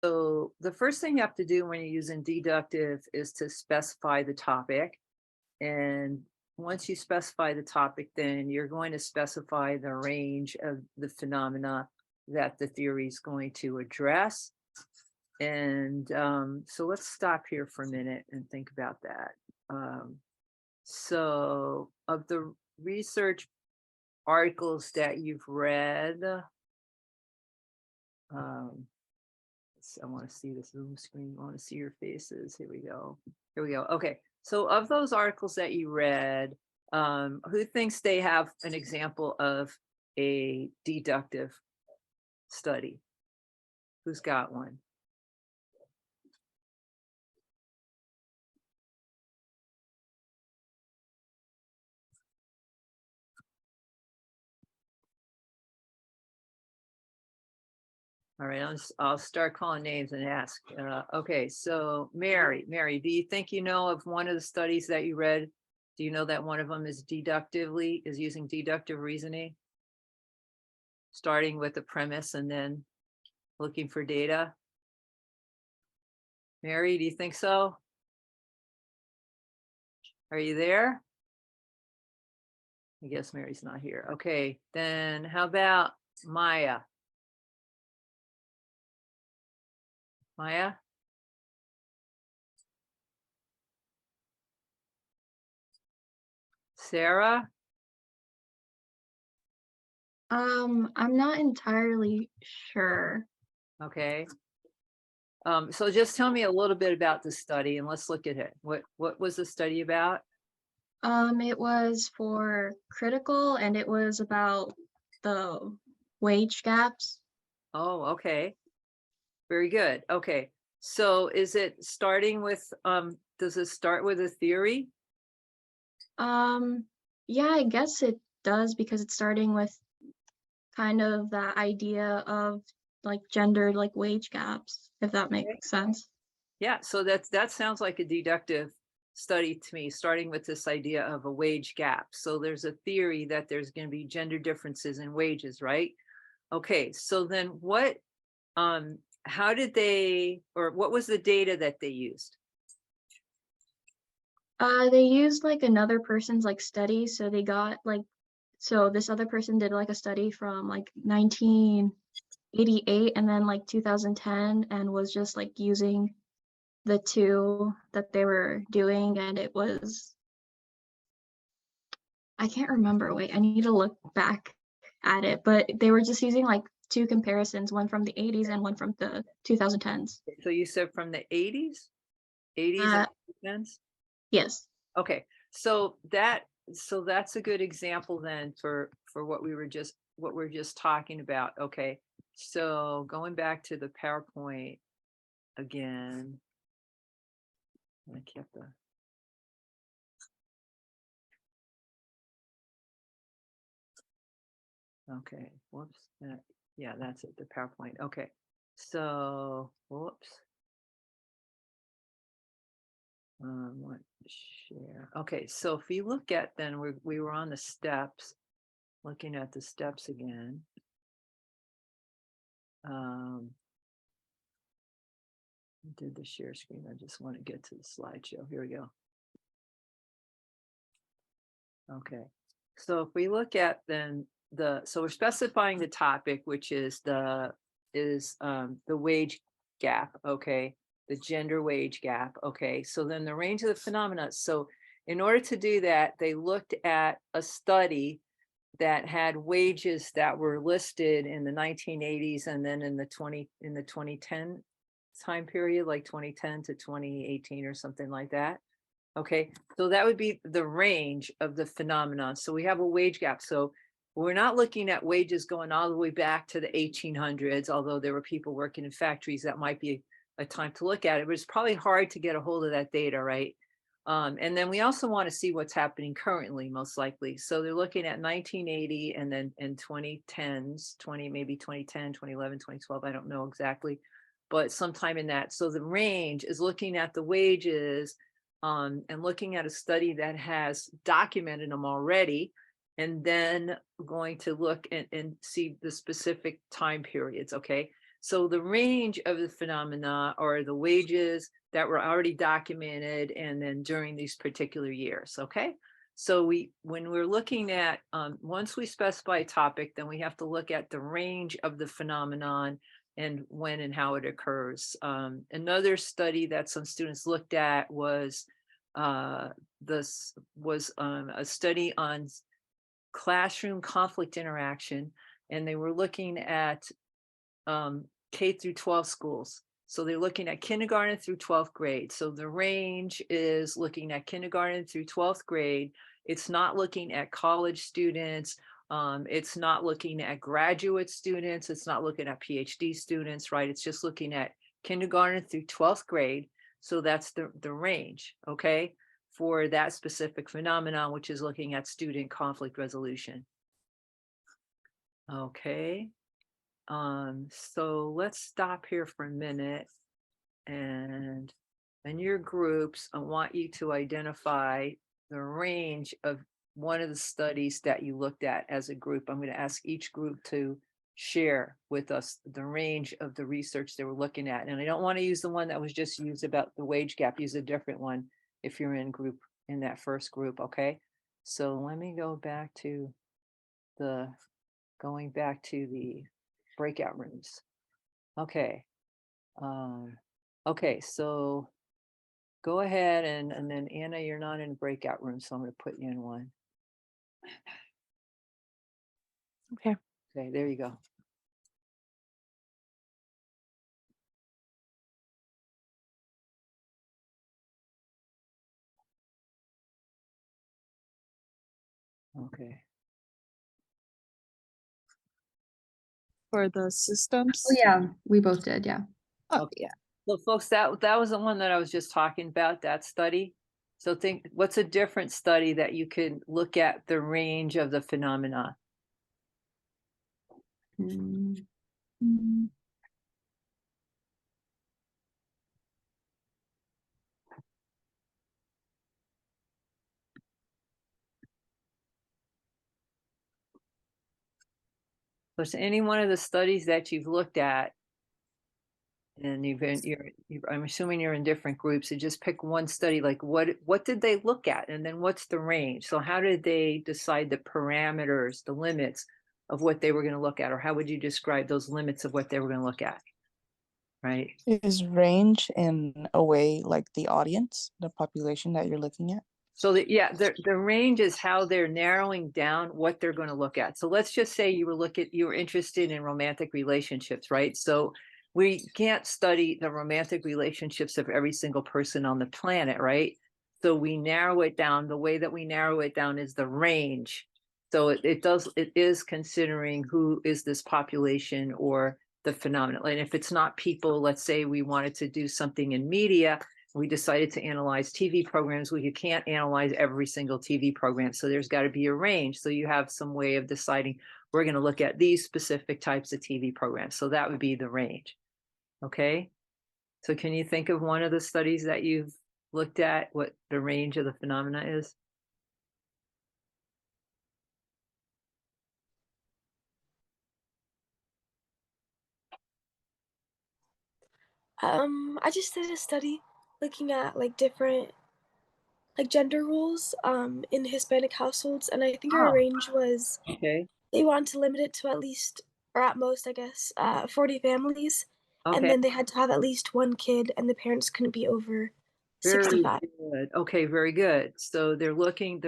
So the first thing you have to do when you're using deductive is to specify the topic. And once you specify the topic, then you're going to specify the range of the phenomena that the theory is going to address. And so let's stop here for a minute and think about that. So of the research articles that you've read, I want to see the Zoom screen. I want to see your faces. Here we go. Here we go. Okay. So of those articles that you read, who thinks they have an example of a deductive study? Who's got one? All right, I'll start calling names and ask. Okay, so Mary, do you think you know of one of the studies that you read? Do you know that one of them is using deductive reasoning? Starting with the premise and then looking for data? Mary, do you think so? Are you there? I guess Mary's not here. Okay, then how about Maya? Maya? Sarah? I'm not entirely sure. Okay. So just tell me a little bit about the study and let's look at it. What was the study about? It was for critical and it was about the wage gaps. Oh, okay. Very good. Okay. So is it starting with, does it start with a theory? Yeah, I guess it does because it's starting with kind of the idea of like gendered like wage gaps, if that Okay. makes sense. Yeah, so that sounds like a deductive study to me, starting with this idea of a wage gap. So there's a theory that there's going to be gender differences in wages, right? Okay, so then how did they, or what was the data that they used? They used like another person's like study, so they got like so this other person did like a study from like 1988 and then like 2010 and was just like using the two that they were doing and it was I can't remember. Wait, I need to look back at it, but they were just using like two comparisons, one from the 80s and one from the 2010s. So you said from the 80s, 80s and Uh, 10s? yes. Okay, so that's a good example then for what we're just talking about. Okay, so going back to the PowerPoint again, I kept the okay. Whoops. Yeah, that's it. The PowerPoint. Okay, so whoops. What share? Okay, so if you look at then we were on the steps, looking at the steps again. Did the share screen. I just want to get to the slideshow. Here we go. Okay. So if we look at then so we're specifying the topic, which is the wage gap. Okay. The gender wage gap. Okay. So then the range of the phenomena. So in order to do that, they looked at a study that had wages that were listed in the 1980s and then in the 2010 time period, like 2010 to 2018 or something like that. Okay, so that would be the range of the phenomenon. So we have a wage gap. So we're not looking at wages going all the way back to the 1800s, although there were people working in factories. That might be a time to look at it, but it's probably hard to get a hold of that data, right? And then we also want to see what's happening currently, most likely. So they're looking at 1980 and then in 2010s, maybe 2010, 2011, 2012, I don't know exactly, but sometime in that. So the range is looking at the wages and looking at a study that has documented them already, and then going to look and see the specific time periods. Okay. So the range of the phenomena are the wages that were already documented and then during these particular years, okay? So when we're looking at, once we specify a topic, then we have to look at the range of the phenomenon and when and how it occurs. Another study that some students looked at was a study on classroom conflict interaction, and they were looking at K through 12 schools. So they're looking at kindergarten through 12th grade. So the range is looking at kindergarten through 12th grade. It's not looking at college students. It's not looking at graduate students. It's not looking at PhD students, right? It's just looking at kindergarten through 12th grade. So that's the range, okay, for that specific phenomenon, which is looking at student conflict resolution. Okay. So let's stop here for a minute, and in your groups, I want you to identify the range of one of the studies that you looked at as a group. I'm going to ask each group to share with us the range of the research they were looking at. And I don't want to use the one that was just used about the wage gap. Use a different one if you're in that first group, okay? So let me go back to the breakout rooms. Okay. Okay, so go ahead and then Anna, you're not in a breakout room, so I'm going to put you in one. Okay. Okay, there you go. Okay. For the systems. Oh yeah, we both did, yeah. Oh, Okay. yeah. So folks, that was the one that I was just talking about, that study. So think, what's a different study that you could look at the range of the phenomena? Mm, Mm, So it's any one of the studies that you've looked at, and I'm assuming you're in different groups, so just pick one study, like what did they look at, and then what's the range? So how did they decide the parameters, the limits of what they were going to look at, or how would you describe those limits of what they were going to look at? Right. Is range in a way like the audience, the population that you're looking at? So the range is how they're narrowing down what they're going to look at. So let's just say you were interested in romantic relationships, right? So we can't study the romantic relationships of every single person on the planet, right? So we narrow it down. The way that we narrow it down is the range. So it is considering who is this population or the phenomenon. And if it's not people, let's say we wanted to do something in media, we decided to analyze TV programs. You can't analyze every single TV program. So there's got to be a range. So you have some way of deciding, we're going to look at these specific types of TV programs. So that would be the range. Okay. So can you think of one of the studies that you've looked at, what the range of the phenomena is? I just did a study looking at like different like gender roles in Hispanic households, and I think our Oh, range was okay. they wanted to limit it to at least, or at most, I guess, 40 families, and Okay. then they had to have at least one kid, and the parents couldn't be over Very 65. good. Okay, very good. So the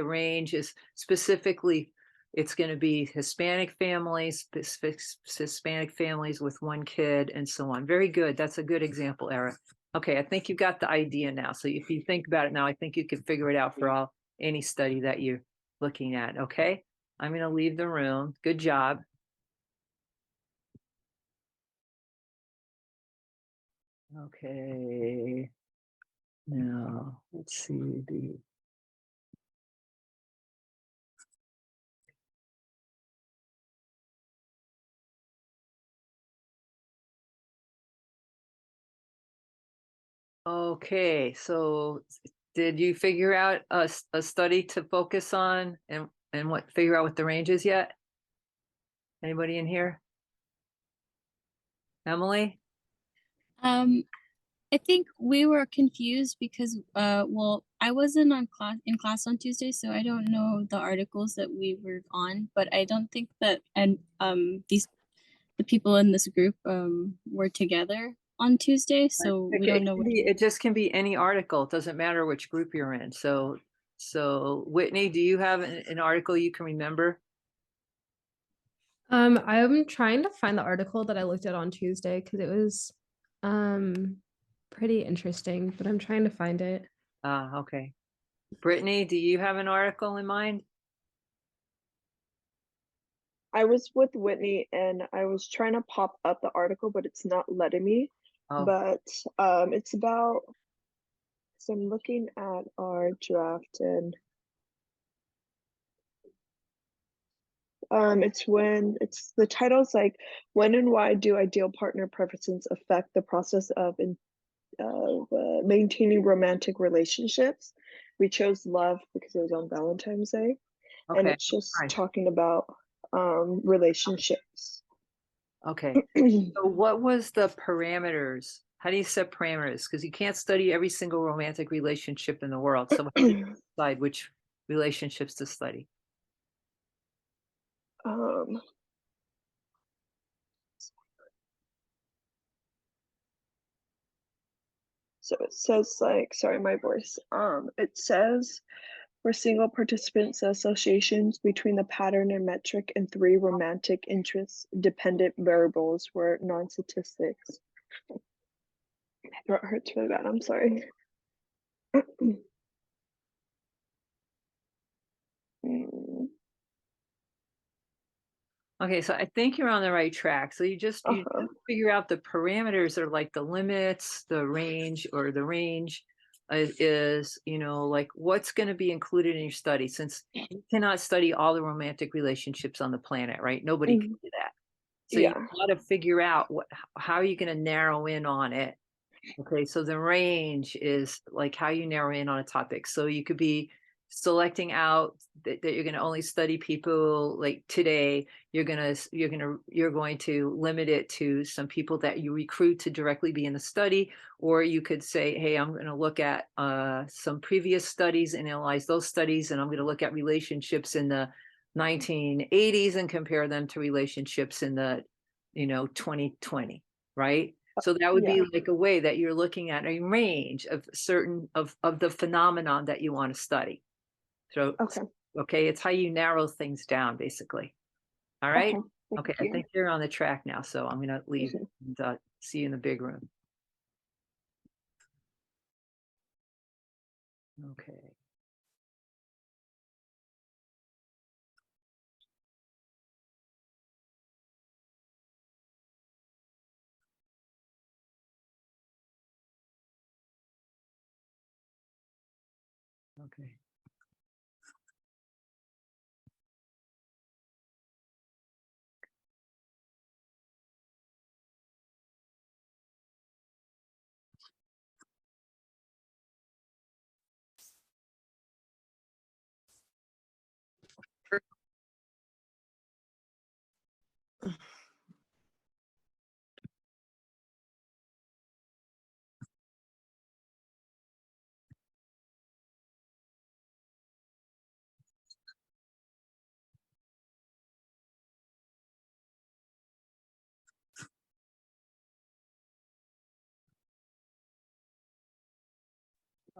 range is specifically, it's going to be Hispanic families with one kid and so on. Very good. That's a good example, Eric. Okay, I think you got the idea now. So if you think about it now, I think you can figure it out for any study that you're looking at. Okay, I'm going to leave the room. Good job. Okay. Now, let's see the Okay, so did you figure out a study to focus on and figure out what the range is yet? Anybody in here? Emily? I think we were confused because well, I wasn't in class on Tuesday, so I don't know the articles that we were on, but I don't think that the people in this group were together on Tuesday, so we don't know It just can be any article. It doesn't matter which group you're in. So Whitney, do you have an article you can remember? I'm trying to find the article that I looked at on Tuesday because it was pretty interesting, but I'm trying to find it. Okay. Brittany, do you have an article in mind? I was with Whitney and I was trying to pop up the article, but it's not letting me. Oh, But it's about, so I'm looking at our draft and it's the title's like, when and why do ideal partner preferences affect the process of maintaining romantic relationships? We chose love because it was on Valentine's Day, and okay. it's just Nice. talking about relationships. Okay. So what was the parameters? How do you set parameters? Because you can't study every single romantic relationship in the world. So how do you decide which relationships to study? So it says like, sorry, my voice. It says for single participants, associations between the pattern and metric and 3 romantic interest dependent variables were non-statistics. My throat hurts really bad, I'm sorry. Okay, so I think you're on the right track. So you just figure out the parameters are like the limits, the range, or the range is, you know, like what's going to be included in your study, since you cannot study all the romantic relationships on the planet, right? Nobody can do that. So you got to figure out how are you going to narrow in on it. Okay, so the range is like how you narrow in on a topic. So you could be selecting out that you're going to only study people like today. You're going to limit it to some people that you recruit to directly be in the study, or you could say, hey, I'm going to look at some previous studies and analyze those studies, and I'm going to look at relationships in the 1980s and compare them to relationships in the 2020, right? So that would be like a way that you're looking at a range of certain of the phenomenon that you want to study. So, okay, it's how you narrow things down, basically. All right. Okay, I think you're on the track now. So I'm going to leave and see you in the big room. Okay. Okay.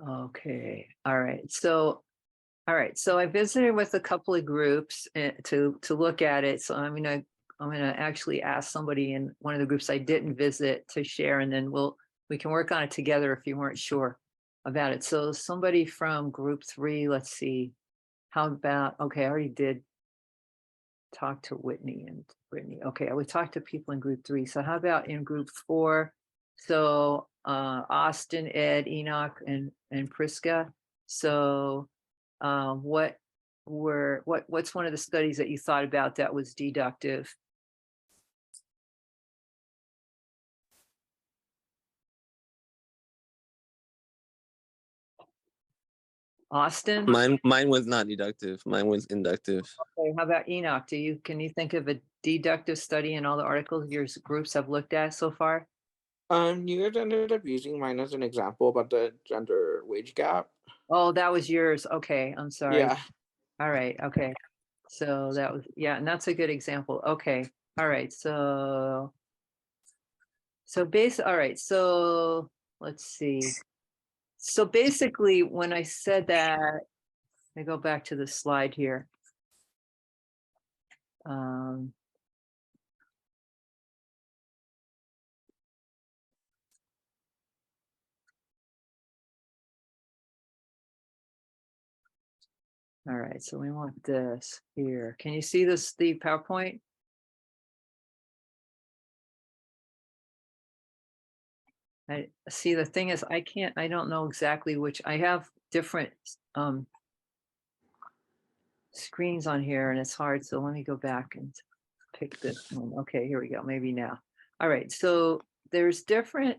Okay. All right. So I visited with a couple of groups to look at it. So I'm gonna actually ask somebody in one of the groups I didn't visit to share, and then we can work on it together if you weren't sure about it. So somebody from group 3, let's see. How about, okay, I already did talk to Whitney and Brittany. Okay, I would talk to people in group 3. So how about in group 4? So Austin, Ed, Enoch, and Priska. So what's one of the studies that you thought about that was deductive? Austin? Mine was not deductive. Mine was inductive. Okay, how about Enoch? Can you think of a deductive study and all the articles your groups have looked at so far? You guys ended up using mine as an example about the gender wage gap. Oh, that was yours. Okay, I'm sorry. Yeah. All right, okay. So that was, yeah, and that's a good example. Okay, all right, so all right, so let's see. So basically, when I said that, I go back to the slide here. All right, so we want this here. Can you see this, the PowerPoint? I see, the thing is, I don't know exactly which, I have different screens on here and it's hard. So let me go back and pick this one. Okay, here we go. Maybe now. All right, so there's different.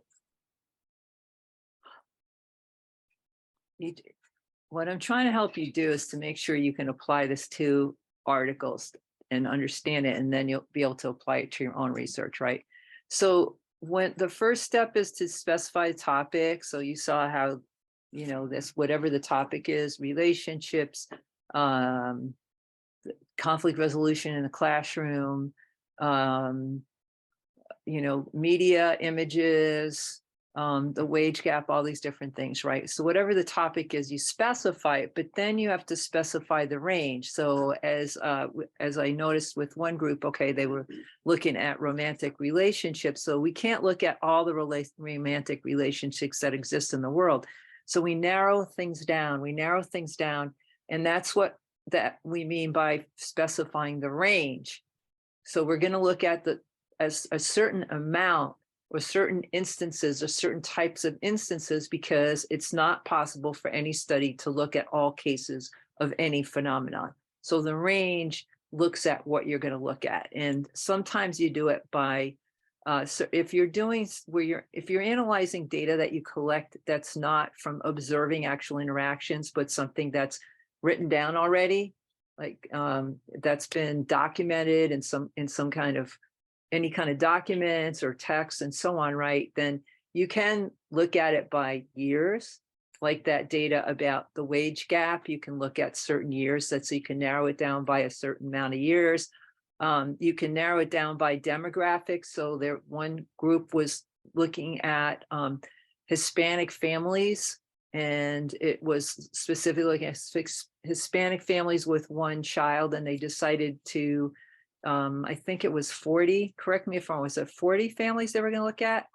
What I'm trying to help you do is to make sure you can apply this to articles and understand it, and then you'll be able to apply it to your own research, right? So when the first step is to specify the topic. So you saw how, this, whatever the topic is, relationships, conflict resolution in the classroom, media, images, the wage gap, all these different things, right? So whatever the topic is, you specify it, but then you have to specify the range. So as I noticed with one group, okay, they were looking at romantic relationships. So we can't look at all the romantic relationships that exist in the world. So we narrow things down, and that's what that we mean by specifying the range. So we're going to look at as a certain amount or certain instances or certain types of instances, because it's not possible for any study to look at all cases of any phenomenon. So the range looks at what you're going to look at. And sometimes you do it by, so if you're analyzing data that you collect that's not from observing actual interactions, but something that's written down already, like that's been documented in some kind of, any kind of documents or text and so on, right? Then you can look at it by years, like that data about the wage gap. You can look at certain years, so you can narrow it down by a certain amount of years. You can narrow it down by demographics. So one group was looking at Hispanic families, and it was specifically looking at Hispanic families with one child, and they decided to, I think it was 40, correct me if I'm wrong, was it 40 families they were going to look at?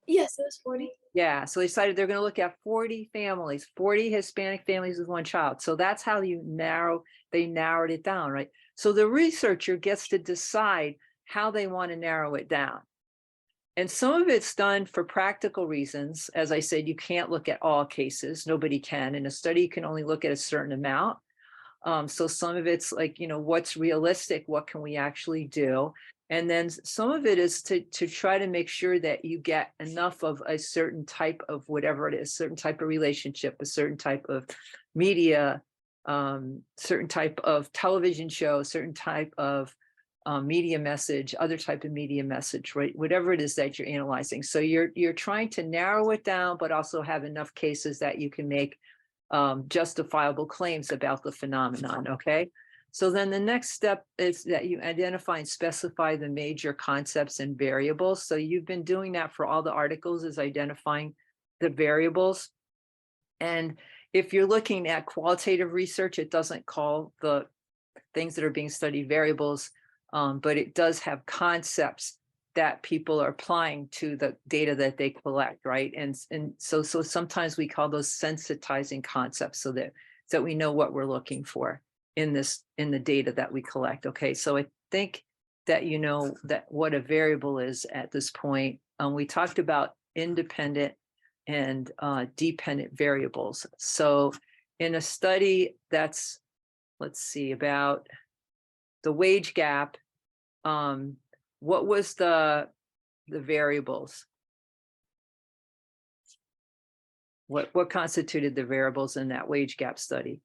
Yes, it was 40. Yeah, so they decided they're going to look at 40 families, 40 Hispanic families with one child. So that's how they narrowed it down, right? So the researcher gets to decide how they want to narrow it down. And some of it's done for practical reasons. As I said, you can't look at all cases. Nobody can. In a study, you can only look at a certain amount. So some of it's like, what's realistic? What can we actually do? And then some of it is to try to make sure that you get enough of a certain type of whatever it is, certain type of relationship, a certain type of media, certain type of television show, certain type of media message, other type of media message, right? Whatever it is that you're analyzing. So you're trying to narrow it down, but also have enough cases that you can make justifiable claims about the phenomenon, okay? So then the next step is that you identify and specify the major concepts and variables. So you've been doing that for all the articles, is identifying the variables. And if you're looking at qualitative research, it doesn't call the things that are being studied variables, but it does have concepts that people are applying to the data that they collect, right? And so sometimes we call those sensitizing concepts, so that we know what we're looking for in the data that we collect. Okay, so I think that you know that what a variable is at this point. We talked about independent and dependent variables. So in a study that's, let's see, about the wage gap, what was the variables? What constituted the variables in that wage gap study?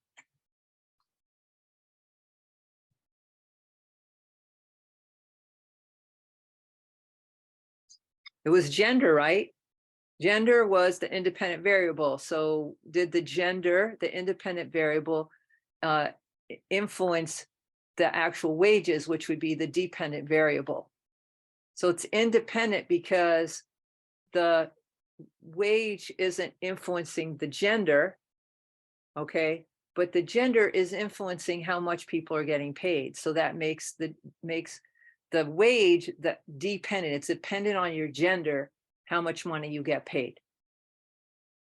It was gender, right? Gender was the independent variable. So did the gender, the independent variable, influence the actual wages, which would be the dependent variable? So it's independent because the wage isn't influencing the gender, okay? But the gender is influencing how much people are getting paid. So that makes the wage that dependent. It's dependent on your gender, how much money you get paid.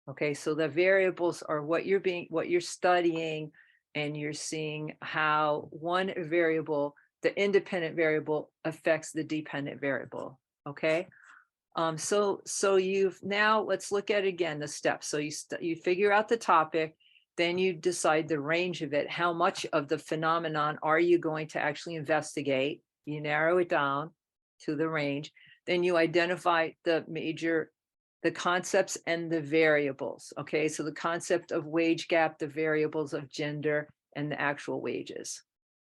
Okay, so the variables are what you're studying, and you're seeing how one variable, the independent variable, affects the dependent variable. Okay. So you've now, let's look at again the steps. So you figure out the topic, then you decide the range of it. How much of the phenomenon are you going to actually investigate? You narrow it down to the range. Then you identify the concepts and the variables. Okay, so the concept of wage gap, the variables of gender, and the actual wages.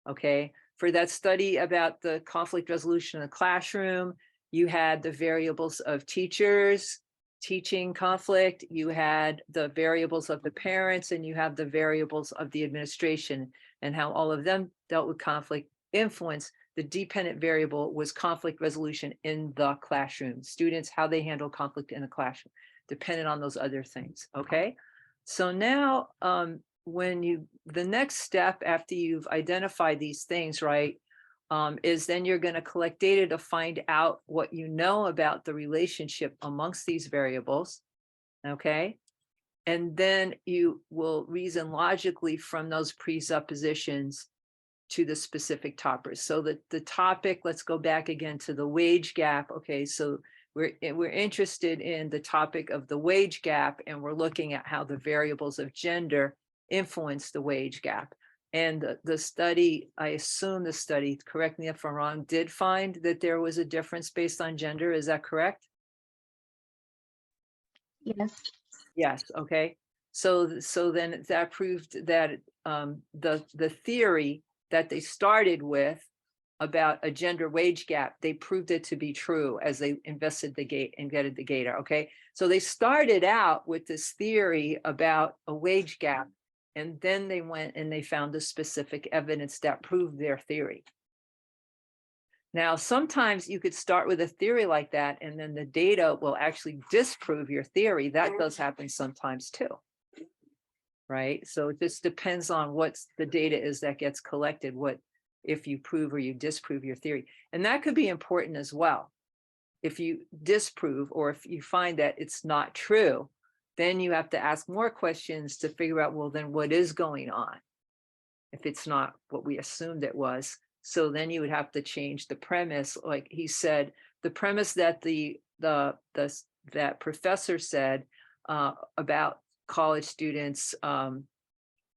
Okay, for that study about the conflict resolution in the classroom, you had the variables of teachers teaching conflict, you had the variables of the parents, and you have the variables of the administration, and how all of them dealt with conflict. Influence, the dependent variable, was conflict resolution in the classroom. Students, how they handle conflict in the classroom, dependent on those other things. Okay, so now the next step after you've identified these things, right, is then you're going to collect data to find out what you know about the relationship amongst these variables. Okay, and then you will reason logically from those presuppositions to the specific topics. So the topic, let's go back again to the wage gap. Okay, so we're interested in the topic of the wage gap, and we're looking at how the variables of gender influence the wage gap. And the study, I assume the study, correct me if I'm wrong, did find that there was a difference based on gender. Is that correct? Yes. Yes. Okay. So then that proved that the theory that they started with about a gender wage gap, they proved it to be true as they investigated the data. Okay, so they started out with this theory about a wage gap, and then they went and they found the specific evidence that proved their theory. Now, sometimes you could start with a theory like that, and then the data will actually disprove your theory. That does happen sometimes too, right? So it just depends on what the data is that gets collected, what if you prove or you disprove your theory. And that could be important as well. If you disprove, or if you find that it's not true, then you have to ask more questions to figure out, well, then what is going on if it's not what we assumed it was. So then you would have to change the premise. Like he said, the premise that that professor said about college students,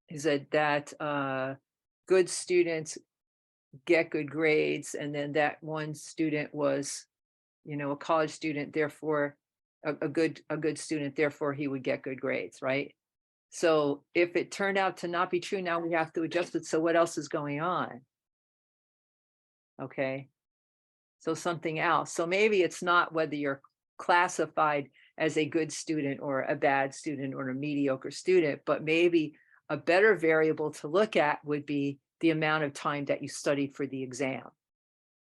he said that good students get good grades, and then that one student was, a college student, therefore a good student, therefore he would get good grades, right? So if it turned out to not be true, now we have to adjust it. So what else is going on? Okay, so something else. So maybe it's not whether you're classified as a good student or a bad student or a mediocre student, but maybe a better variable to look at would be the amount of time that you studied for the exam.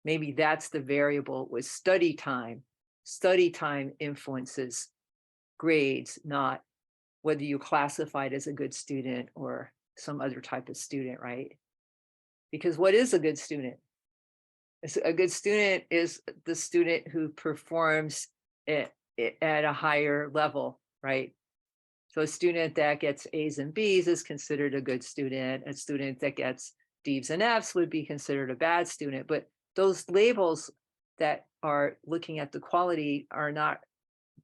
Maybe that's the variable with study time. Study time influences grades, not whether you classified as a good student or some other type of student, right? Because what is a good student? A good student is the student who performs at a higher level, right? So a student that gets A's and B's is considered a good student. A student that gets D's and F's would be considered a bad student. But those labels that are looking at the quality are not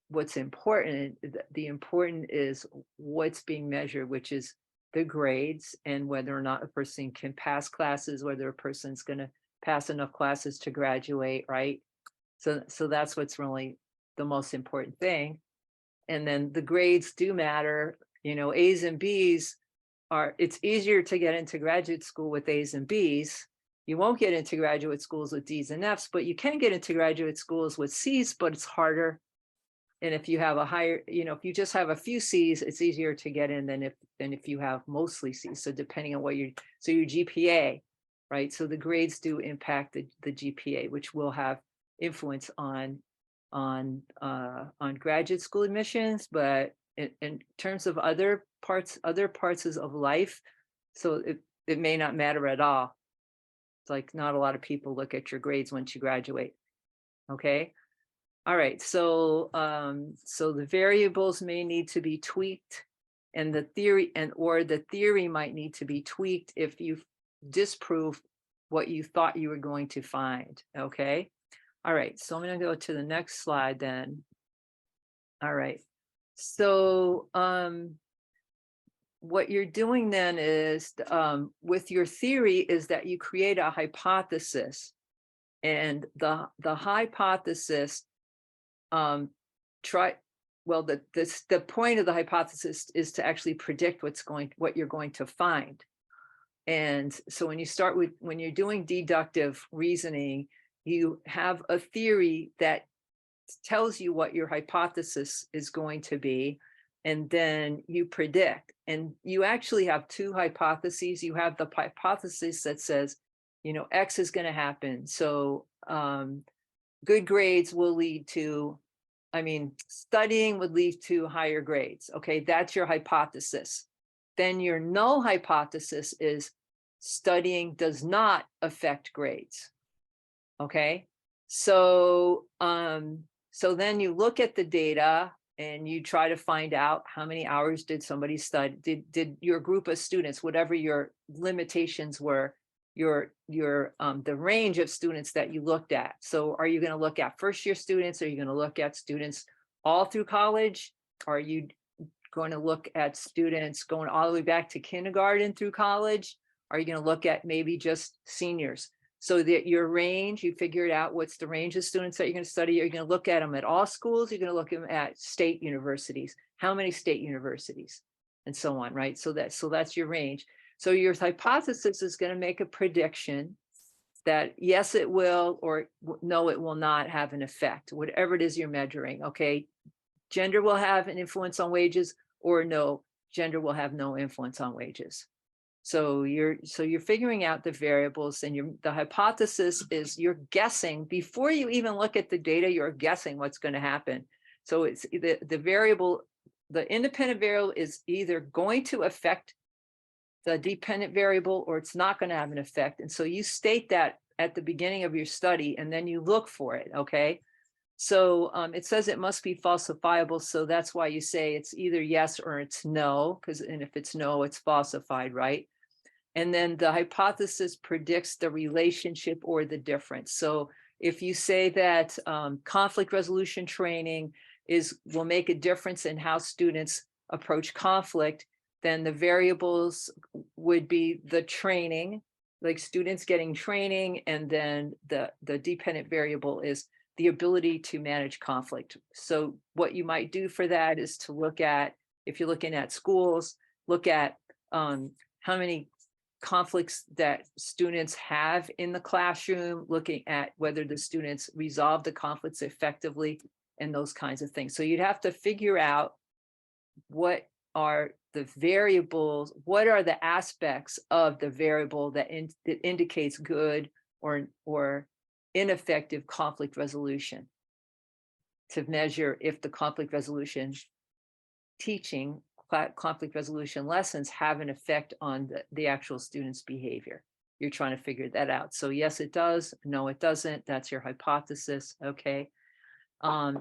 what's important. The important is what's being measured, which is the grades, and whether or not a person can pass classes, whether a person's going to pass enough classes to graduate, right? So that's what's really the most important thing. And then the grades do matter. A's and B's it's easier to get into graduate school with A's and B's You won't get into graduate schools with D's and F's, but you can get into graduate schools with C's, but it's harder. And if you have a higher, if you just have a few C's, it's easier to get in than if you have mostly C's. So depending on what your GPA, right? So the grades do impact the GPA, which will have influence on graduate school admissions, but in terms of other parts of life, so it may not matter at all. It's like not a lot of people look at your grades once you graduate. Okay. All right. So the variables may need to be tweaked, and the theory might need to be tweaked if you disprove what you thought you were going to find. Okay. All right. So I'm going to go to the next slide then. All right. So what you're doing then is with your theory is that you create a hypothesis, and the hypothesis the point of the hypothesis is to actually predict what you're going to find. And so when you're doing deductive reasoning, you have a theory that tells you what your hypothesis is going to be, and then you predict. And you actually have two hypotheses. You have the hypothesis that says, X is going to happen. So good grades will lead to, studying would lead to higher grades. Okay, that's your hypothesis. Then your null hypothesis is studying does not affect grades. Okay, so then you look at the data and you try to find out how many hours did somebody study, did your group of students, whatever your limitations were, the range of students that you looked at. So are you going to look at first year students? Are you going to look at students all through college? Are you going to look at students going all the way back to kindergarten through college? Are you going to look at maybe just seniors? So that your range, you figured out what's the range of students that you're going to study. Are you going to look at them at all schools? You're going to look at them at state universities. How many state universities? And so on, right? So that's your range. So your hypothesis is going to make a prediction that yes, it will, or no, it will not have an effect, whatever it is you're measuring. Okay, gender will have an influence on wages, or no, gender will have no influence on wages. So you're figuring out the variables, and the hypothesis is you're guessing before you even look at the data. You're guessing what's going to happen. So it's the variable, the independent variable is either going to affect the dependent variable, or it's not going to have an effect. And so you state that at the beginning of your study, and then you look for it. Okay. So it says it must be falsifiable. So that's why you say it's either yes or it's no, and if it's no, it's falsified, right? And then the hypothesis predicts the relationship or the difference. So if you say that conflict resolution training will make a difference in how students approach conflict, then the variables would be the training, like students getting training, and then the dependent variable is the ability to manage conflict. So what you might do for that is to look at, if you're looking at schools, look at how many conflicts that students have in the classroom, looking at whether the students resolve the conflicts effectively, and those kinds of things. So you'd have to figure out what are the variables, what are the aspects of the variable that indicates good or ineffective conflict resolution, to measure if the conflict resolution teaching, conflict resolution lessons have an effect on the actual student's behavior. You're trying to figure that out. So yes, it does. No, it doesn't. That's your hypothesis. Okay.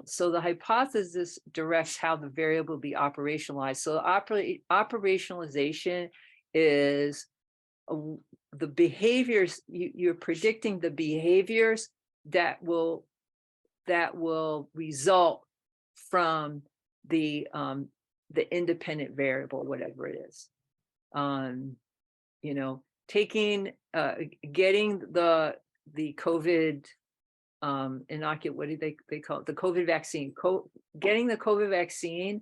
So the hypothesis directs how the variable will be operationalized. So operationalization is the behaviors, you're predicting the behaviors that will result from the independent variable, whatever it is. Getting the COVID inoculate, what do they call it? The COVID vaccine. Getting the COVID vaccine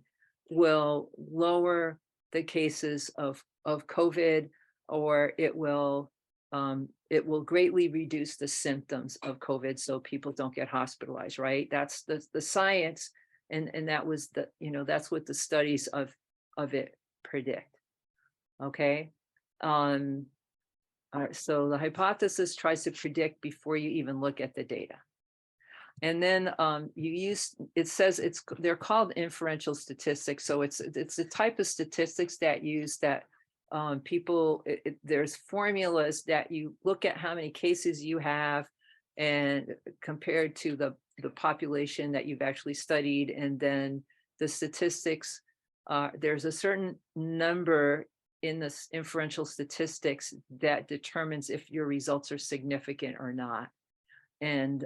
will lower the cases of COVID, or it will it will greatly reduce the symptoms of COVID so people don't get hospitalized, right? That's the science. And that was the, that's what the studies of it predict. Okay. All right, so the hypothesis tries to predict before you even look at the data. And then it says they're called inferential statistics. So it's a type of statistics that use that people, there's formulas that you look at how many cases you have and compared to the population that you've actually studied. And then the statistics, there's a certain number in this inferential statistics that determines if your results are significant or not. And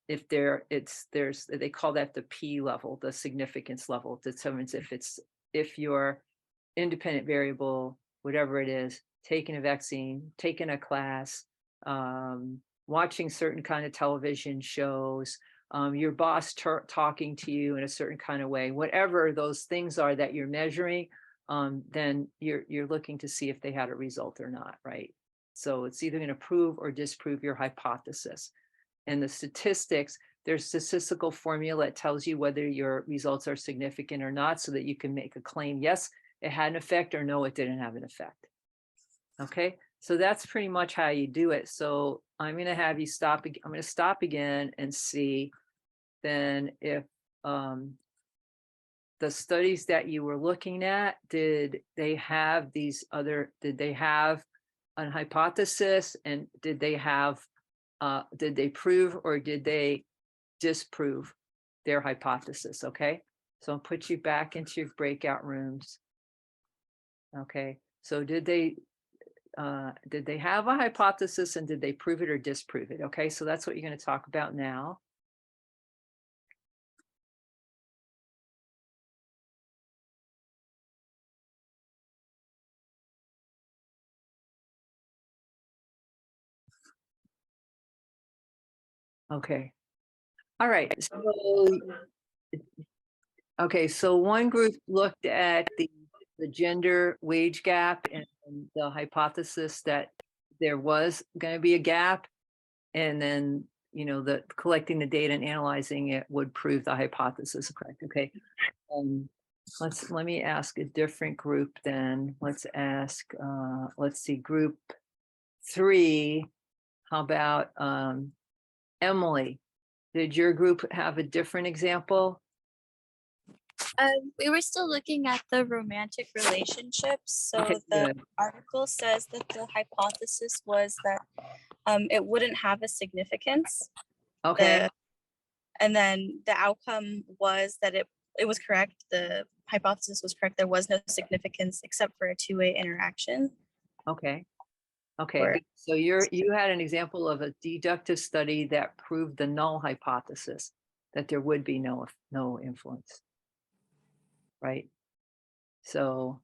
if they call that the P level, the significance level, determines if your independent variable, whatever it is, taking a vaccine, taking a class, watching certain kind of television shows, your boss talking to you in a certain kind of way, whatever those things are that you're measuring, then you're looking to see if they had a result or not, right? So it's either going to prove or disprove your hypothesis. And the statistics, there's statistical formula that tells you whether your results are significant or not, so that you can make a claim, yes, it had an effect, or no, it didn't have an effect. Okay, so that's pretty much how you do it. So I'm going to have you stop. I'm going to stop again and see then if the studies that you were looking at, did they have an hypothesis, and did they prove or did they disprove their hypothesis? Okay, so I'll put you back into your breakout rooms. Okay, so did they have a hypothesis, and did they prove it or disprove it? Okay, so that's what you're going to talk about now. Okay. All right. So one group looked at the gender wage gap and the hypothesis that there was going to be a gap, and then the collecting the data and analyzing it would prove the hypothesis correct. Okay. Let me ask a different group then. Let's see, group 3. How about Emily? Did your group have a different example? We were still looking at the romantic relationships. So Okay, the good. article says that the hypothesis was that it wouldn't have a significance. Okay. And then the outcome was that it was correct. The hypothesis was correct. There was no significance except for a two-way interaction. Okay. Okay. So you had an example of a deductive study that proved the null hypothesis, that there would be no influence. Right. So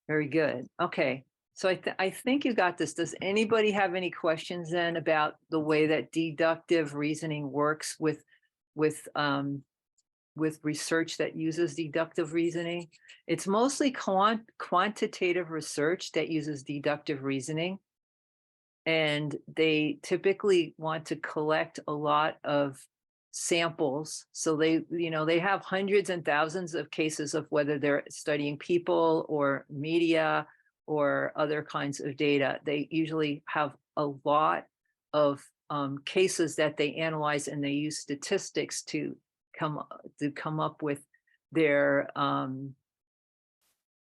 very good. Okay. So I think you got this. Does anybody have any questions then about the way that deductive reasoning works with research that uses deductive reasoning? It's mostly quantitative research that uses deductive reasoning. And they typically want to collect a lot of samples. So they have hundreds and thousands of cases of whether they're studying people or media or other kinds of data. They usually have a lot of cases that they analyze, and they use statistics to come up with their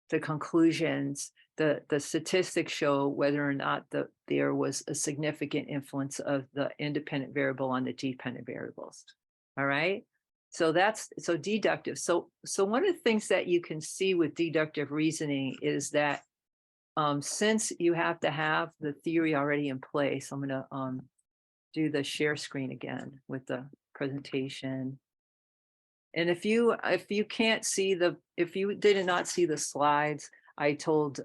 the conclusions. The statistics show whether or not there was a significant influence of the independent variable on the dependent variables. All right. So that's deductive. So one of the things that you can see with deductive reasoning is that since you have to have the theory already in place, I'm going to do the share screen again with the presentation. And if you can't see if you did not see the slides, I told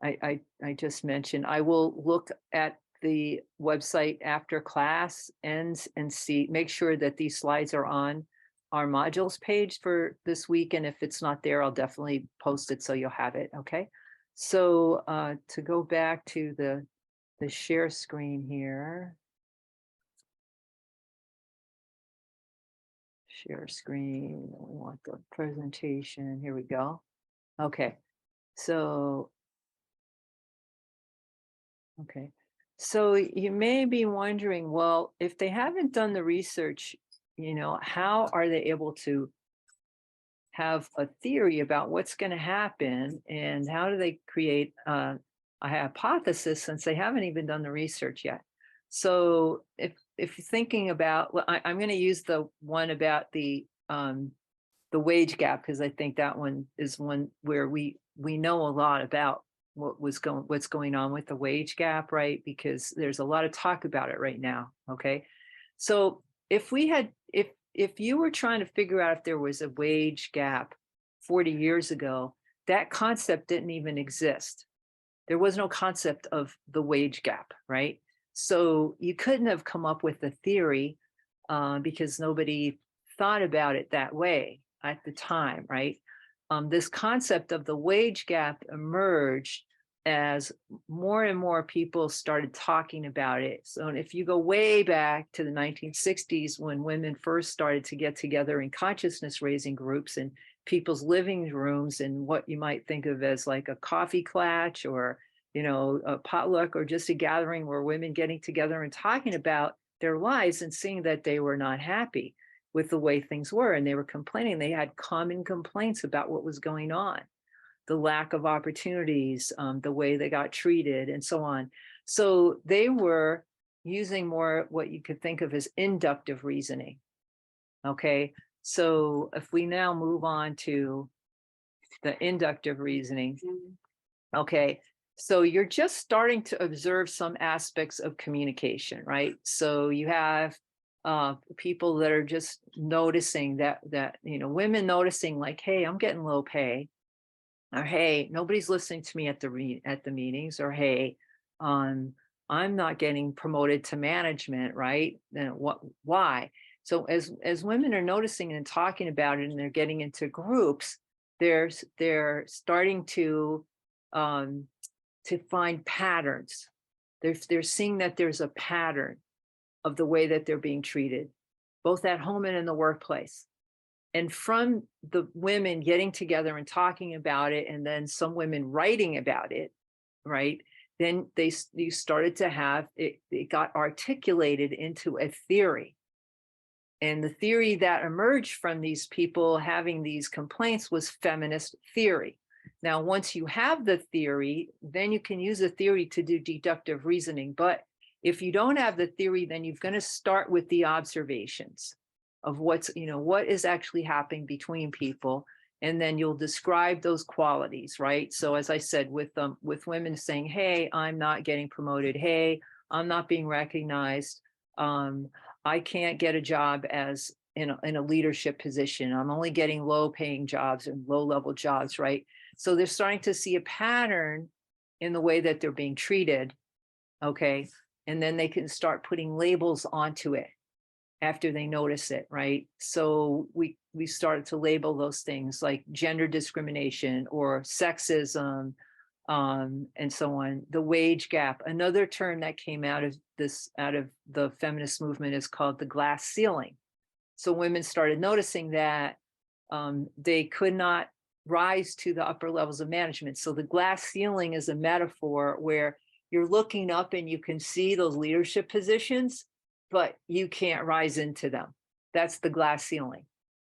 I just mentioned, I will look at the website after class ends and make sure that these slides are on our modules page for this week. And if it's not there, I'll definitely post it so you'll have it. Okay. So to go back to the the share screen here. Share screen, we want the presentation, here we go. Okay, so, okay. So you may be wondering, well, if they haven't done the research, how are they able to have a theory about what's going to happen, and how do they create a hypothesis since they haven't even done the research yet? So if you're thinking about, well, I'm going to use the one about the wage gap, because I think that one is one where we know a lot about what's going on with the wage gap, right? Because there's a lot of talk about it right now. Okay, so if you were trying to figure out if there was a wage gap 40 years ago, that concept didn't even exist. There was no concept of the wage gap, right? So you couldn't have come up with a theory because nobody thought about it that way at the time, right? This concept of the wage gap emerged as more and more people started talking about it. So if you go way back to the 1960s, when women first started to get together in consciousness raising groups in people's living rooms, and what you might think of as like a coffee klatch, or a potluck, or just a gathering where women getting together and talking about their lives and seeing that they were not happy with the way things were, and they were complaining. They had common complaints about what was going on, the lack of opportunities, the way they got treated, and so on. So they were using more what you could think of as inductive reasoning. Okay, so if we now move on to the inductive reasoning, okay, so you're just starting to observe some aspects of communication, right? So you have people that are just noticing that women noticing, like, hey, I'm getting low pay, or hey, nobody's listening to me at the meetings, or hey, I'm not getting promoted to management, right? Then why? So as women are noticing and talking about it, and they're getting into groups, they're starting to find patterns. They're seeing that there's a pattern of the way that they're being treated, both at home and in the workplace. And from the women getting together and talking about it, and then some women writing about it, right? Then you started to have it got articulated into a theory. And the theory that emerged from these people having these complaints was feminist theory. Now, once you have the theory, then you can use the theory to do deductive reasoning. But if you don't have the theory, then you're going to start with the observations of what is actually happening between people, and then you'll describe those qualities, right? So as I said, with women saying, hey, I'm not getting promoted, hey, I'm not being recognized, I can't get a job as in a leadership position, I'm only getting low paying jobs and low level jobs, right? So they're starting to see a pattern in the way that they're being treated, okay? And then they can start putting labels onto it after they notice it, right? So we started to label those things like gender discrimination or sexism, and so on. The wage gap. Another term that came out of the feminist movement is called the glass ceiling. So women started noticing that they could not rise to the upper levels of management. So the glass ceiling is a metaphor where you're looking up and you can see those leadership positions, but you can't rise into them. That's the glass ceiling,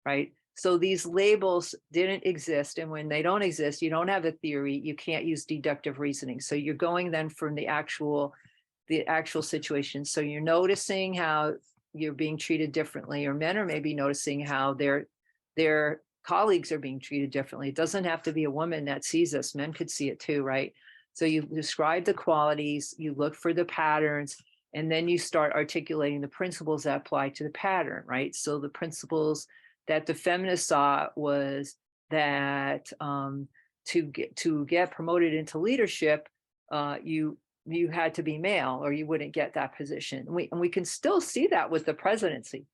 right? So these labels didn't exist. And when they don't exist, you don't have a theory, you can't use deductive reasoning. So you're going then from the actual situation. So you're noticing how you're being treated differently, or men are maybe noticing how their colleagues are being treated differently. It doesn't have to be a woman that sees this. Men could see it too, right? So you describe the qualities, you look for the patterns, and then you start articulating the principles that apply to the pattern, right? So the principles that the feminists saw was that to get promoted into leadership, you had to be male or you wouldn't get that position. And we can still see that with the presidency.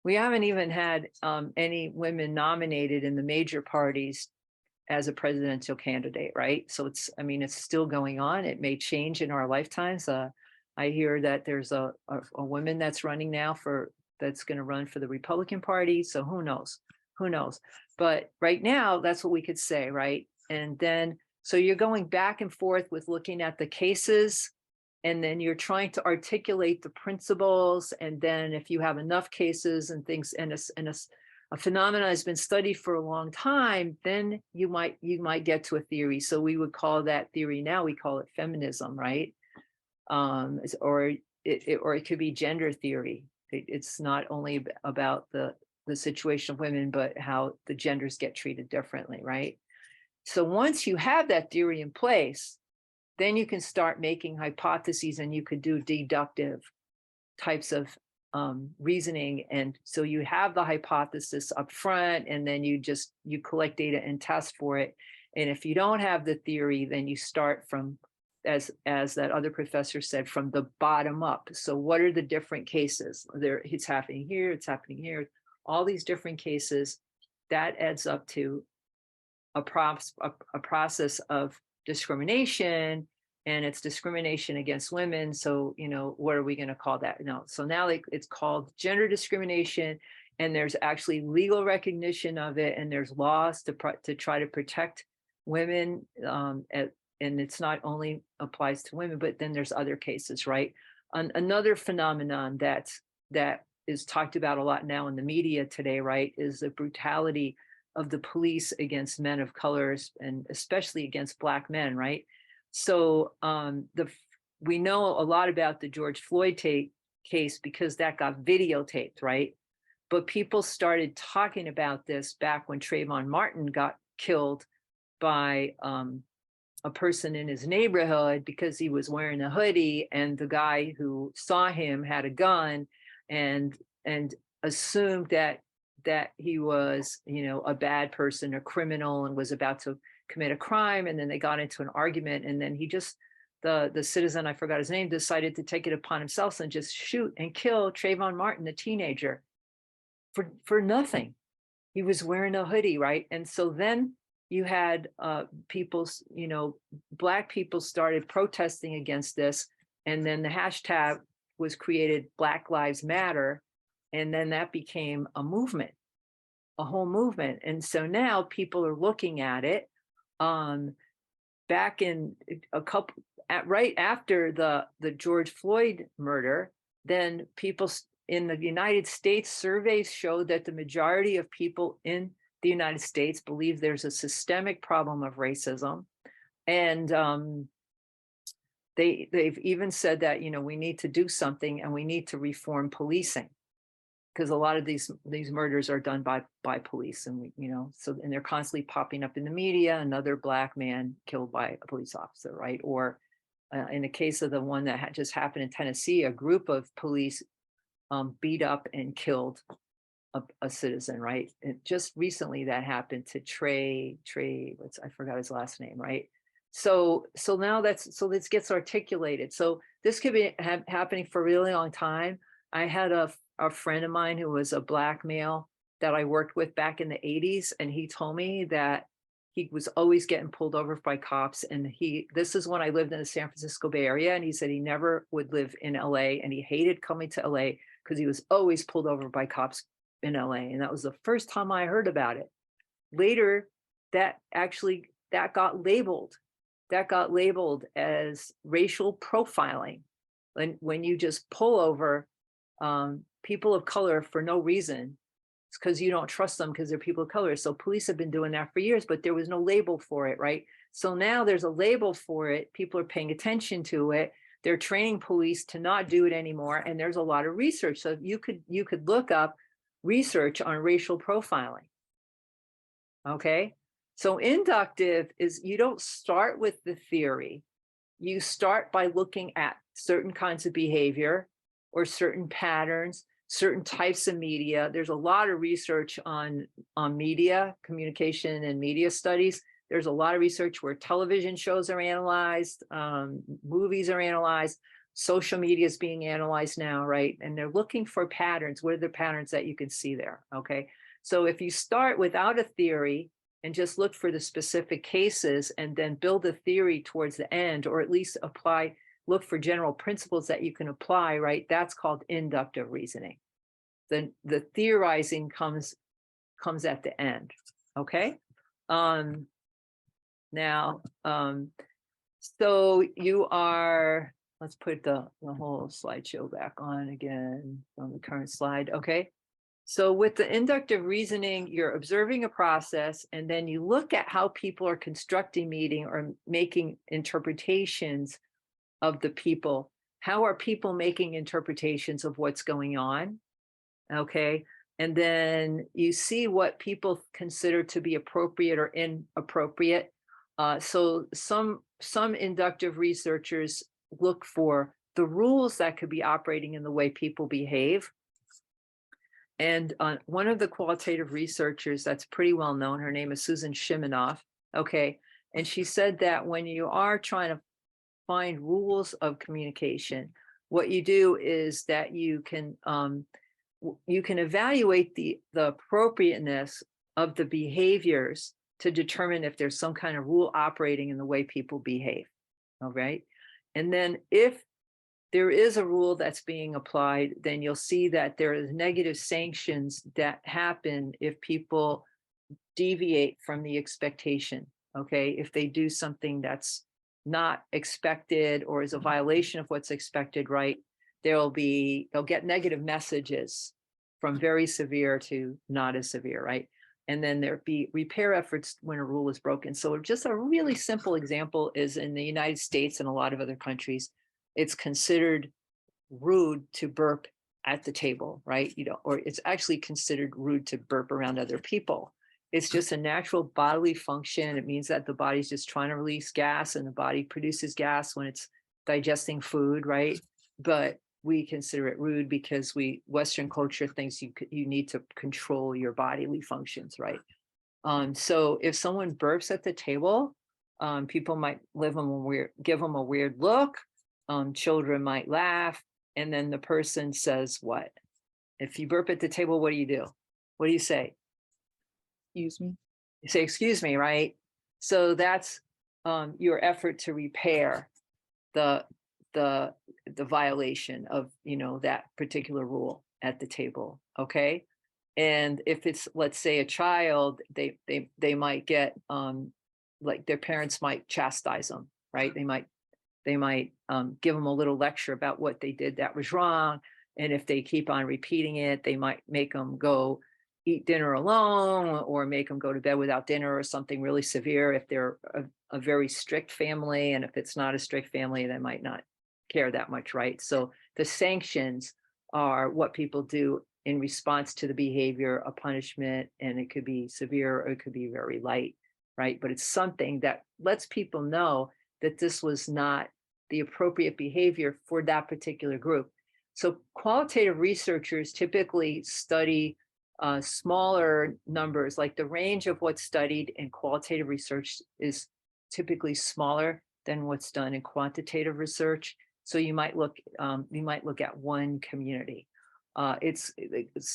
We haven't even had any women nominated in the major parties as a presidential candidate, right? So it's, I mean, it's still going on. It may change in our lifetimes. I hear that there's a woman that's running now that's going to run for the Republican Party. So who knows? Who knows? But right now, that's what we could say, right? And then, so you're going back and forth with looking at the cases, and then you're trying to articulate the principles. And then if you have enough cases and things, and a phenomenon has been studied for a long time, then you might get to a theory. So we would call that theory, now we call it feminism, right? Or it could be gender theory. It's not only about the situation of women, but how the genders get treated differently, right? So once you have that theory in place, then you can start making hypotheses, and you could do deductive types of reasoning. And so you have the hypothesis up front, and then you collect data and test for it. And if you don't have the theory, then you start from, as that other professor said, from the bottom up. So what are the different cases? It's happening here, it's happening here, all these different cases. That adds up to a process of discrimination, and it's discrimination against women. So, what are we going to call that? No. So now it's called gender discrimination, and there's actually legal recognition of it, and there's laws to try to protect women. And it's not only applies to women, but then there's other cases, right? Another phenomenon that is talked about a lot now in the media today, right, is the brutality of the police against men of colors, and especially against Black men, right? So we know a lot about the George Floyd case because that got videotaped, right? But people started talking about this back when Trayvon Martin got killed by a person in his neighborhood because he was wearing a hoodie, and the guy who saw him had a gun and assumed that he was, a bad person, a criminal, and was about to commit a crime. And then they got into an argument, and then he just, the citizen, I forgot his name, decided to take it upon himself and just shoot and kill Trayvon Martin, the teenager, for nothing. He was wearing a hoodie, right? And so then you had Black people started protesting against this, and then the hashtag was created, Black Lives Matter. And then that became a movement, a whole movement. And so now people are looking at it. Back in right after the George Floyd murder, then people in the United States, surveys showed that the majority of people in the United States believe there's a systemic problem of racism. And they've even said that, we need to do something, and we need to reform policing, because a lot of these murders are done by police, and and they're constantly popping up in the media. Another Black man killed by a police officer, right? Or in the case of the one that just happened in Tennessee, a group of police beat up and killed a citizen, right? And just recently that happened to Trey, I forgot his last name, right? So now this gets articulated. So this could be happening for a really long time. I had a friend of mine who was a Black male that I worked with back in the 80s, and he told me that he was always getting pulled over by cops. And this is when I lived in the San Francisco Bay Area, and he said he never would live in LA, and he hated coming to LA because he was always pulled over by cops in LA. And that was the first time I heard about it. Later, that got labeled as racial profiling. And when you just pull over people of color for no reason, it's because you don't trust them because they're people of color. So police have been doing that for years, but there was no label for it, right? So now there's a label for it. People are paying attention to it. They're training police to not do it anymore. And there's a lot of research. So you could look up research on racial profiling. Okay. So inductive is, you don't start with the theory. You start by looking at certain kinds of behavior or certain patterns, certain types of media. There's a lot of research on media, communication and media studies. There's a lot of research where television shows are analyzed, movies are analyzed, social media is being analyzed now, right? And they're looking for patterns. What are the patterns that you can see there? Okay. So if you start without a theory, and just look for the specific cases and then build a theory towards the end, or at least look for general principles that you can apply, right? That's called inductive reasoning. Then the theorizing comes at the end. Okay. So you are, let's put the whole slideshow back on again from the current slide. Okay. So with the inductive reasoning, you're observing a process, and then you look at how people are constructing meaning or making interpretations of the people. How are people making interpretations of what's going on? Okay. And then you see what people consider to be appropriate or inappropriate. So some inductive researchers look for the rules that could be operating in the way people behave. And one of the qualitative researchers that's pretty well known, her name is Susan Shimanoff. Okay. And she said that when you are trying to find rules of communication, what you do is that you can evaluate the appropriateness of the behaviors to determine if there's some kind of rule operating in the way people behave. All right. And then if there is a rule that's being applied, then you'll see that there is negative sanctions that happen if people deviate from the expectation. Okay. If they do something that's not expected or is a violation of what's expected, right? They'll get negative messages from very severe to not as severe, right? And then there'll be repair efforts when a rule is broken. So just a really simple example is in the United States and a lot of other countries, it's considered rude to burp at the table, right? Or it's actually considered rude to burp around other people. It's just a natural bodily function. It means that the body's just trying to release gas, and the body produces gas when it's digesting food, right? But we consider it rude because Western culture thinks you need to control your bodily functions, right? So if someone burps at the table, people might give them a weird look. Children might laugh, and then the person says, what? If you burp at the table, what do? What do you say? Excuse me. You say, excuse me, right? So that's your effort to repair the violation of, that particular rule at the table. Okay. And if it's, let's say, a child, they might get, like their parents might chastise them, right? They might give them a little lecture about what they did that was wrong. And if they keep on repeating it, they might make them go eat dinner alone, or make them go to bed without dinner, or something really severe if they're a very strict family. And if it's not a strict family, they might not care that much, right? So the sanctions are what people do in response to the behavior, a punishment, and it could be severe or it could be very light, right? But it's something that lets people know that this was not the appropriate behavior for that particular group. So qualitative researchers typically study smaller numbers, like the range of what's studied in qualitative research is typically smaller than what's done in quantitative research. So you might look at one community. It's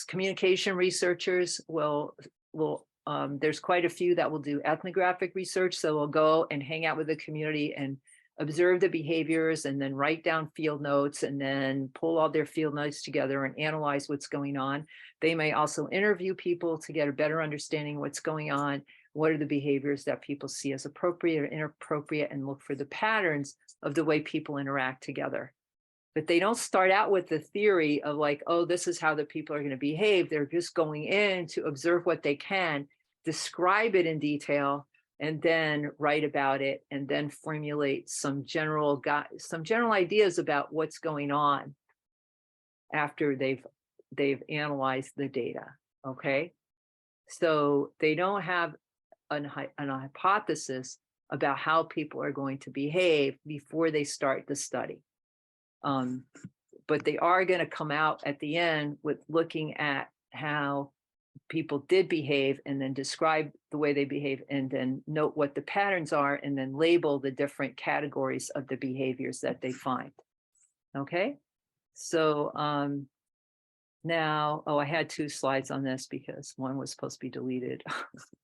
communication researchers there's quite a few that will do ethnographic research. So we'll go and hang out with the community and observe the behaviors, and then write down field notes, and then pull all their field notes together and analyze what's going on. They may also interview people to get a better understanding of what's going on. What are the behaviors that people see as appropriate or inappropriate, and look for the patterns of the way people interact together. But they don't start out with the theory of like, oh, this is how the people are going to behave. They're just going in to observe what they can, describe it in detail, and then write about it, and then formulate some general ideas about what's going on after they've analyzed the data. Okay. So they don't have an hypothesis about how people are going to behave before they start the study. But they are going to come out at the end with looking at how people did behave, and then describe the way they behave, and then note what the patterns are, and then label the different categories of the behaviors that they find. Okay. So Now, oh, I had 2 slides on this because one was supposed to be deleted.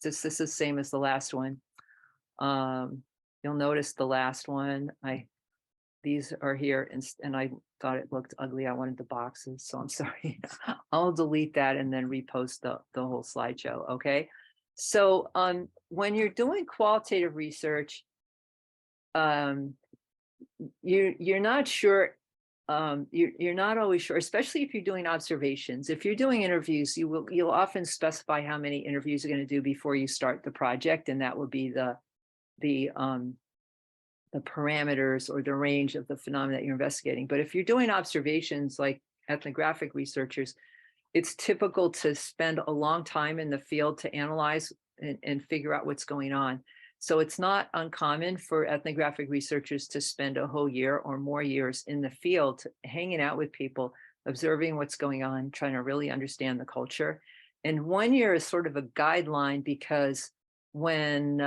This is the same as the last one. You'll notice the last one, these are here and I thought it looked ugly. I wanted the boxes, so I'm sorry. I'll delete that and then repost the whole slideshow, okay? So when you're doing qualitative research, you're not sure, you're not always sure, especially if you're doing observations. If you're doing interviews, you'll often specify how many interviews you're going to do before you start the project, and that will be the parameters or the range of the phenomena that you're investigating. But if you're doing observations like ethnographic researchers, it's typical to spend a long time in the field to analyze and figure out what's going on. So it's not uncommon for ethnographic researchers to spend a whole year or more years in the field, hanging out with people, observing what's going on, trying to really understand the culture. And 1 year is sort of a guideline because when,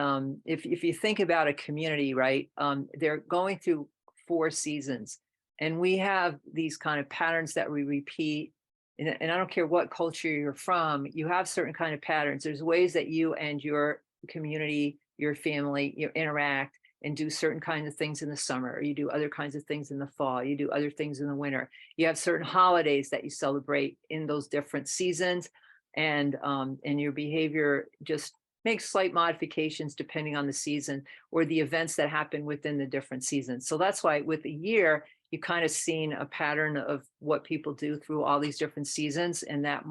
if you think about a community, right, they're going through 4 seasons, and we have these kind of patterns that we repeat. And I don't care what culture you're from, you have certain kind of patterns. There's ways that you and your community, your family, you interact and do certain kinds of things in the summer, or you do other kinds of things in the fall, you do other things in the winter. You have certain holidays that you celebrate in those different seasons, and your behavior just makes slight modifications depending on the season or the events that happen within the different seasons. So that's why with a year, you kind of seen a pattern of what people do through all these different seasons. And that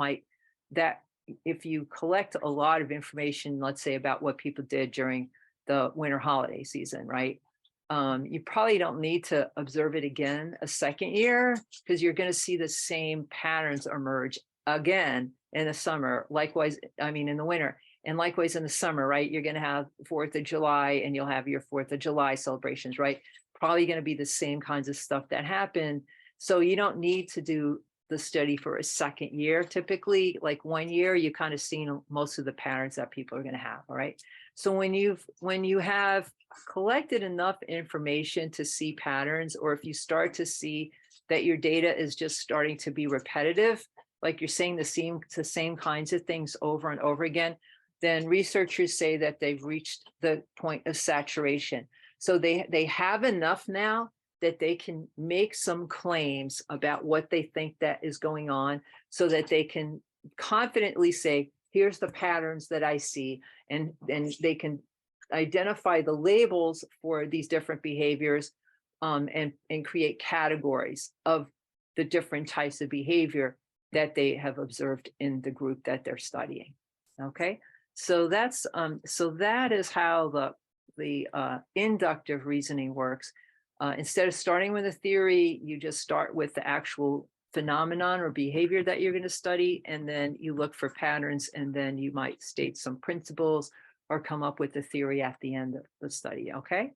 if you collect a lot of information, let's say about what people did during the winter holiday season, right? You probably don't need to observe it again a second year, because you're going to see the same patterns emerge again in the summer. Likewise, I mean, in the winter. And likewise in the summer, right? You're going to have 4th of July and you'll have your 4th of July celebrations, right? Probably going to be the same kinds of stuff that happen. So you don't need to do the study for a second year. Typically, like 1 year, you kind of seen most of the patterns that people are going to have, all right? So when you have collected enough information to see patterns, or if you start to see that your data is just starting to be repetitive, like you're saying the same kinds of things over and over again, then researchers say that they've reached the point of saturation. So they have enough now that they can make some claims about what they think that is going on, so that they can confidently say, here's the patterns that I see, and they can identify the labels for these different behaviors, and create categories of the different types of behavior that they have observed in the group that they're studying. Okay. So that is how the inductive reasoning works. Instead of starting with a theory, you just start with the actual phenomenon or behavior that you're going to study, and then you look for patterns, and then you might state some principles or come up with a theory at the end of the study. Okay.